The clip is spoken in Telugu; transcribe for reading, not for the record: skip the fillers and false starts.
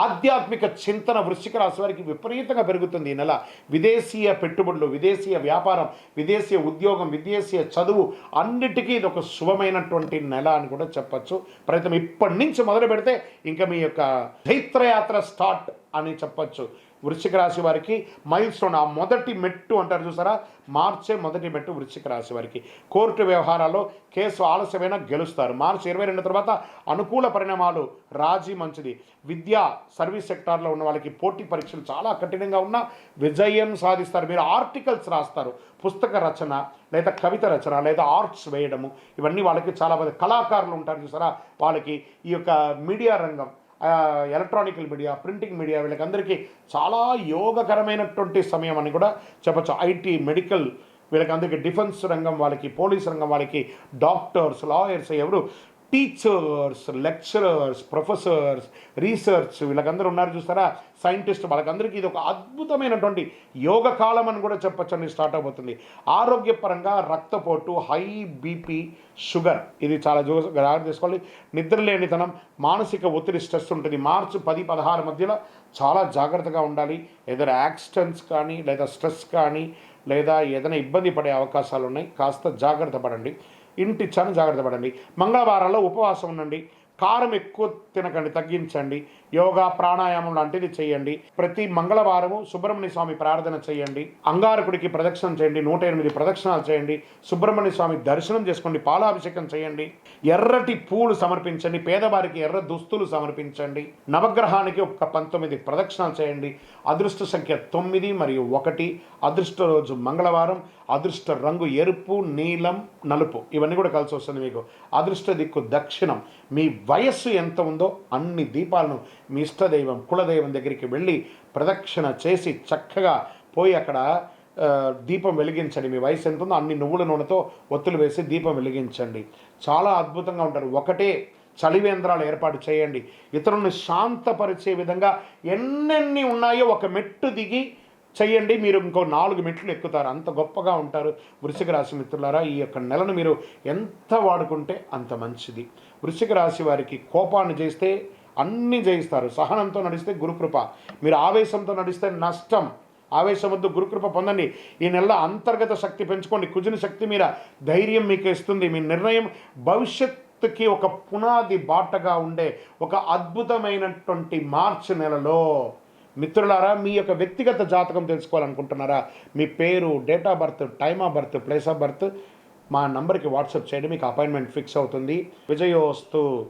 ఆధ్యాత్మిక చింతన వృశ్చిక రాశి వారికి విపరీతంగా పెరుగుతుంది ఈ నెల. విదేశీయ పెట్టుబడులు, విదేశీయ వ్యాపారం, విదేశీయ ఉద్యోగం, విదేశీయ చదువు అన్నిటికీ ఇది ఒక శుభమైనటువంటి నెల అని కూడా చెప్పచ్చు. ప్రయత్నం ఇప్పటి నుంచి మొదలు పెడితే ఇంకా మీ యొక్క చైత్రయాత్ర స్టార్ట్ అని చెప్పచ్చు. వృశ్చిక రాశి వారికి మైల్ స్టోన్, ఆ మొదటి మెట్టు అంటారు చూసారా, మార్చే మొదటి మెట్టు వృశ్చిక రాశి వారికి. కోర్టు వ్యవహారాల్లో కేసు ఆలస్యమైనా గెలుస్తారు. మార్చి 22 తర్వాత అనుకూల పరిణామాలు, రాజీ మంచిది. విద్యా సర్వీస్ సెక్టార్లో ఉన్న వాళ్ళకి పోటీ పరీక్షలు చాలా కఠినంగా ఉన్నా విజయం సాధిస్తారు. మీరు ఆర్టికల్స్ రాస్తారు, పుస్తక రచన లేదా కవిత రచన లేదా ఆర్ట్స్ వేయడము, ఇవన్నీ వాళ్ళకి చాలా మంది కళాకారులు ఉంటారు చూసారా, వాళ్ళకి ఈ యొక్క మీడియా రంగం, ఎలక్ట్రానికల్ మీడియా, ప్రింటింగ్ మీడియా, వీళ్ళకందరికీ చాలా యోగకరమైనటువంటి సమయం అని కూడా చెప్పచ్చు. ఐటీ, మెడికల్, వీళ్ళకందరికీ డిఫెన్స్ రంగం వాళ్ళకి, పోలీస్ రంగం వాళ్ళకి, డాక్టర్స్, లాయర్స్, ఎవరు టీచర్స్, లెక్చరర్స్, ప్రొఫెసర్స్, రీసెర్చ్, వీళ్ళకందరూ ఉన్నారు చూస్తారా, సైంటిస్ట్, వాళ్ళకందరికీ ఇది ఒక అద్భుతమైనటువంటి యోగ కాలం అని కూడా చెప్పచ్చు అని స్టార్ట్ అవబోతుంది. ఆరోగ్యపరంగా రక్తపోటు, హై బీపీ, షుగర్, ఇది చాలా జాగ్రత్త తీసుకోవాలి. నిద్రలేనితనం, మానసిక ఒత్తిడి, స్ట్రెస్ ఉంటుంది. మార్చి 10-16 మధ్యలో చాలా జాగ్రత్తగా ఉండాలి. ఏదైనా యాక్సిడెంట్స్ కానీ లేదా స్ట్రెస్ కానీ లేదా ఏదైనా ఇబ్బంది పడే అవకాశాలు ఉన్నాయి, కాస్త జాగ్రత్త పడండి. ఇంటిచ్చాను, జాగ్రత్త పడండి. మంగళవారాల్లో ఉపవాసం ఉండండి. కారం ఎక్కువ తినకండి, తగ్గించండి. యోగా, ప్రాణాయామం లాంటిది చేయండి. ప్రతి మంగళవారము సుబ్రహ్మణ్య స్వామి ప్రార్థన చేయండి. అంగారకుడికి ప్రదక్షిణం చేయండి, 108 ప్రదక్షిణాలు చేయండి. సుబ్రహ్మణ్య స్వామి దర్శనం చేసుకోండి, పాలాభిషేకం చేయండి. ఎర్రటి పూలు సమర్పించండి, పేదవారికి ఎర్ర దుస్తులు సమర్పించండి. నవగ్రహానికి ఒక 19 ప్రదక్షిణాలు చేయండి. అదృష్ట సంఖ్య 9 మరియు 1. అదృష్ట రోజు మంగళవారం. అదృష్ట రంగు ఎరుపు, నీలం, నలుపు, ఇవన్నీ కూడా కలిసి వస్తుంది మీకు. అదృష్ట దిక్కు దక్షిణం. మీ వయస్సు ఎంత ఉందో అన్ని దీపాలను మీ ఇష్టదైవం, కులదైవం దగ్గరికి వెళ్ళి ప్రదక్షిణ చేసి చక్కగా పోయి అక్కడ దీపం వెలిగించండి. మీ వయసు ఎంత ఉందో అన్ని నువ్వుల నూనెతో ఒత్తులు వేసి దీపం వెలిగించండి. చాలా అద్భుతంగా ఉంటారు. ఒకటే చలివేంద్రాలు ఏర్పాటు చేయండి. ఇతరులను శాంతపరిచే విధంగా ఎన్నెన్ని ఉన్నాయో ఒక మెట్టు దిగి చేయండి. మీరు ఇంకో 4 మెట్లు ఎక్కుతారు, అంత గొప్పగా ఉంటారు. వృశ్చిక రాశి మిత్రులారా, ఈ యొక్క నెలను మీరు ఎంత వాడుకుంటే అంత మంచిది. వృశ్చిక రాశి వారికి కోపాన్ని చేస్తే అన్నీ జయిస్తారు. సహనంతో నడిస్తే గురుకృప. మీరు ఆవేశంతో నడిస్తే నష్టం. ఆవేశం వద్దు, గురుకృప పొందండి. ఈ నెల అంతర్గత శక్తి పెంచుకోండి. కుజుని శక్తి మీద ధైర్యం మీకు ఇస్తుంది. మీ నిర్ణయం భవిష్యత్తుకి ఒక పునాది బాటగా ఉండే ఒక అద్భుతమైనటువంటి మార్చి నెలలో మిత్రులారా, మీ యొక్క వ్యక్తిగత జాతకం తెలుసుకోవాలనుకుంటున్నారా? మీ పేరు, date of birth, time of birth, place of birth మా నంబర్కి వాట్సాప్ చేయండి. మీకు అపాయింట్మెంట్ ఫిక్స్ అవుతుంది. విజయోస్తు.